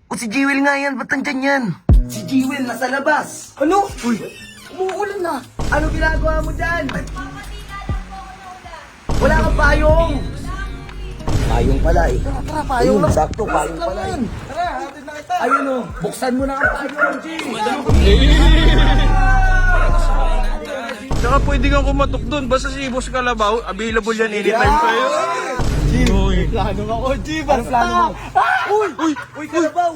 O si Jewel nga yan, ba't nandyan yan? Si Jewel, nasa labas. Ano? Uy, umuulan na. Ano ginagawa mo dyan? Wala kang payong. Payong pala eh. Tara, payong lang. Sakto, payong pala eh. Tara, hatid na kita. Ayun o, buksan mo na ang payong, G. Tsaka pwede kang kumatok doon. Basta si Boss Kalabaw, available yan anytime kayo. Plano ako, G. Ano plano mo? Uy, Kalabaw.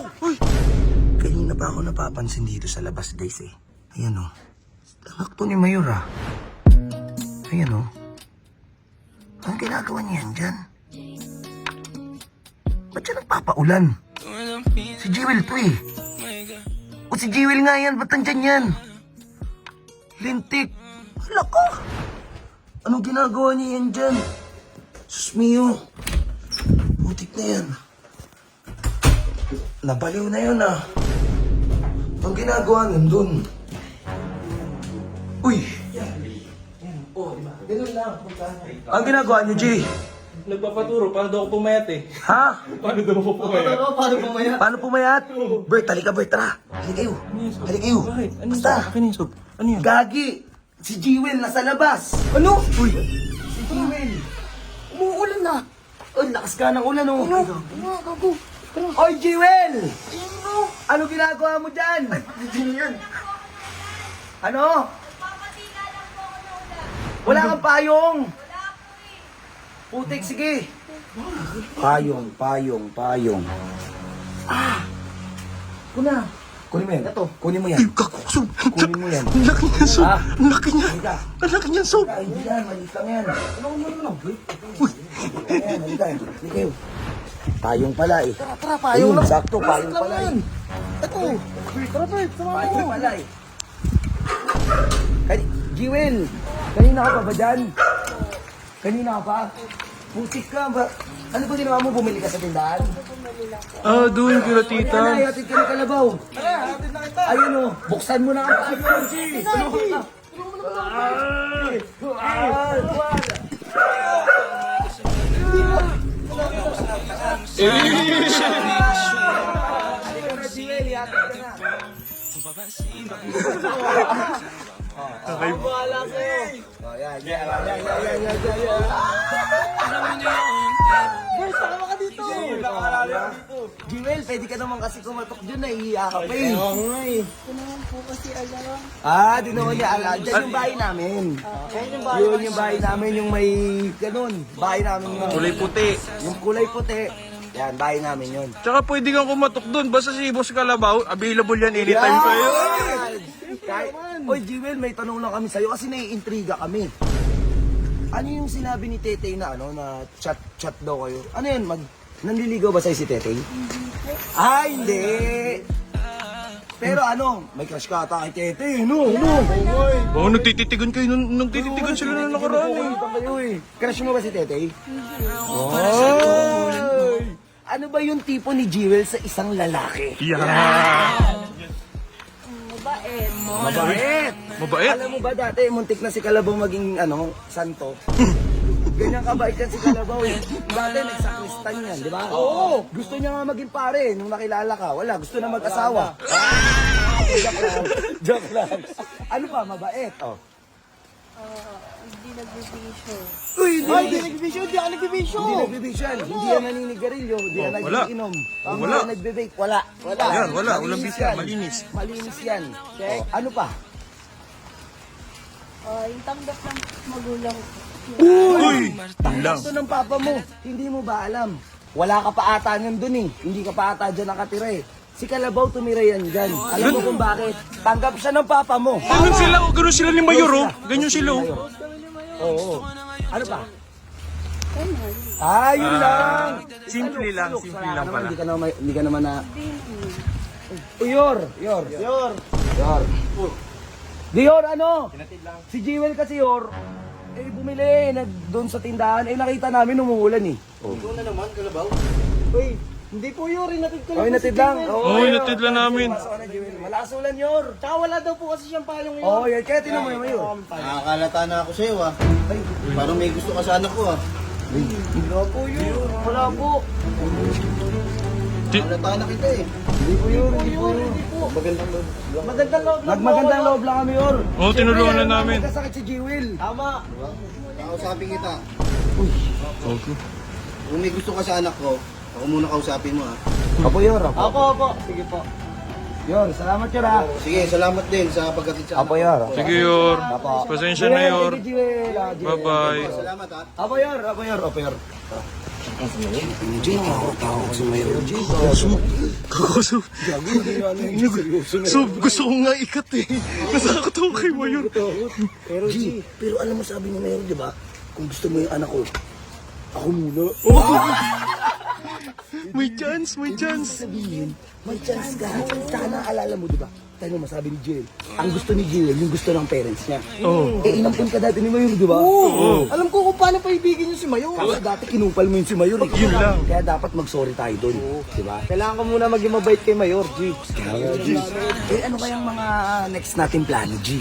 Kanina pa ako napapansin dito sa labas, guys eh. Ayan o. Tangak to ni Mayor ah. Ayan o. Anong ginagawa niya yan dyan? Ba't siya nagpapaulan? Si Jewel to eh. O si Jewel nga yan, ba't nandyan yan? Lintik. Hala ko. Anong ginagawa niya yan dyan? Sus mio. Putik na yan. Nabaliw na yun ah. Anong ginagawa nandun? Uy! Oh, ganun lang. Ang ginagawa niyo, G? Nagpapaturo, paano daw ako pumayat eh? Ha? Paano daw ako pumayat? Paano mamaya? Paano pumayat? Bert, halika Bert, tara. Halika kayo. Halika kayo. Bakit? Ano Basta. Akin yung sob. Ano yun? Gagi! Si Jewel nasa labas. Ano? Uy! Si Jewel. Umuulan na. Ay, lakas ka ng ulan, oh. Ano, gago. Oy, Jewel! Ano ginagawa mo dyan? Ano? Wala kang payong. Putik, sige. Payong. Kuna. Kunin mo yan. Ito. Kunin mo yan. Sob. Kunin mo yan. Ang laki niyan, Sob. Ha? Ang laki niya. Halika. Ang laki niyan, Sob. Ay, hindi yan. Maliit lang yan. Ayan, halika. Halika kayo. Payong pala eh. Tara, payong Ayun, lang. sakto, payong pala eh. Ito. Tara, Bert, sama Payong mo. pala eh. Jewel, kanina ka pa ba dyan? Kanina ka pa? Putik ka ba? Ano ba ginawa mo? Bumili ka sa tindahan? Ah, doon kila tita. Ay, hatid ka ni Kalabaw. Tara, hatid na kita. Ayun o, buksan mo na ang payong, G. Wala sa'yo. Bert, sama ka dito. Jewel, pwede ka naman kasi kumatok dyan, nahihiya ka pa eh. Oo nga eh. Ah, di naman niya alam. Diyan yung bahay namin. Yun yung bahay namin, yung may ganun. Bahay namin yung Kulay puti. Yung kulay puti. Yan, bahay namin yun. Tsaka pwede kang kumatok doon. Basta si Boss Kalabaw, available yan anytime kayo. Oy, Jewel, may tanong lang kami sa'yo kasi naiintriga kami. Ano yung sinabi ni Tetey na ano, na chat daw kayo? Ano yun, nanliligaw ba sa'yo si Tetey? Ah, hindi! Pero ano, may crush ka ata kay Tetey, no? Oo, nagtititigan kayo. Nagtititigan sila na nakaraan eh. Kayo eh. Crush mo ba si Tetey? Oy! Ano ba yung tipo ni Jewel sa isang lalaki? Yeah. Mabait! Mabait? Alam mo ba dati, muntik na si Kalabaw maging, santo? Ganyan kabait yan si Kalabaw eh. Dati nagsakristan yan, di ba? Oo! Gusto niya nga maging pare nung nakilala ka. Wala, gusto na mag-asawa. Joke lang. Joke lang. Ano pa, mabait? Oh. Hindi nagbibisyo. Uy, Ay, di nagbibisyo, di ako nagbibisyo. Hindi nagbibisyan. Hindi yan naninigarilyo. Hindi yan wala. nag-iinom. Hindi Wala. yan nagbe-vape. Wala. Yan, wala. Walang Malinis bisya. yan. Malinis. Malinis yan. Oh, ano pa? Yung tanggap ng magulang ko. Uy! Lang. Gusto ng papa mo. Hindi mo ba alam? Wala ka pa ata niyan dun eh. Hindi ka pa ata dyan nakatira eh. Si Kalabaw tumira yan dyan. Alam mo kung bakit? Tanggap siya ng papa mo. Ganun sila ni Mayor oh. Ganyan sila oh. Oo. Ano pa? Ganun. Yun lang. Simple lang, simple lang pala. Hindi ka naman na... Yor. Dior, ano? Si Jewel kasi Yor, bumili, doon sa tindahan, nakita namin umuulan eh. Ikaw na naman, Kalabaw. Uy, hindi po yun, natid ko lang. Okay, natid lang. Oo, natid lang namin. Malakas ulan, Yor. Tsaka wala daw po kasi siyang payong yun. Oo, yan. Kaya tinan mo yun, Yor. Nakakalata na ako sa'yo ah. Parang may gusto ka sa anak ko ah. Wala po yun. Wala po. Nakakalata na kita eh. Hindi po yun. Magandang loob lang. Nagmagandang loob lang kami, Yor. Oo, tinulungan na namin. Magkasakit si Jewel. Tama. Kausapin kita. Okay. Kung may gusto ka sa anak ko, ako muna kausapin mo ha. Apo, Yor. Apo. Opo. Sige po. Yor, salamat, Yor, ha. Sige, salamat din sa pagkatid sa Apo, anak. Yor. Sige, Yor. Pasensya na, Yor. Thank you, Jewel. Ah, Jewel. Bye-bye. Salamat ha. Apo, Yor. Apo, Yor. Apo, Yor. Jay, nakakatakot si Mayor. Jay, Kakasap. So, gusto ko nga ikat eh. Nasakot ako kay Mayor. Pero alam mo sabi ni Mayor, di ba? Kung gusto mo yung anak ko, ako muna. May chance, may chance. Sabihin, may chance ka. Saka naaalala mo, di ba? Tayo mo, masabi ni Jill. Ang gusto ni Jill, yung gusto ng parents niya. Oo. Eh, inampun ka dati ni Mayor, di ba? Oo. Alam ko kung paano paibigin yung si Mayor. Kasi dati kinumpal mo yun si Mayor. Yun lang. Kaya dapat mag-sorry tayo doon. Di ba? Kailangan ko muna maging mabait kay Mayor, G. Eh, ano kayang mga next natin plano, G?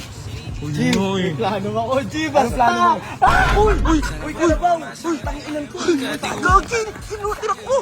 Uy, uy. Plano ako, G. Anong plano mo? Uy, kalabaw. Uy, tanginan ko. Gagin! Sinutir ako!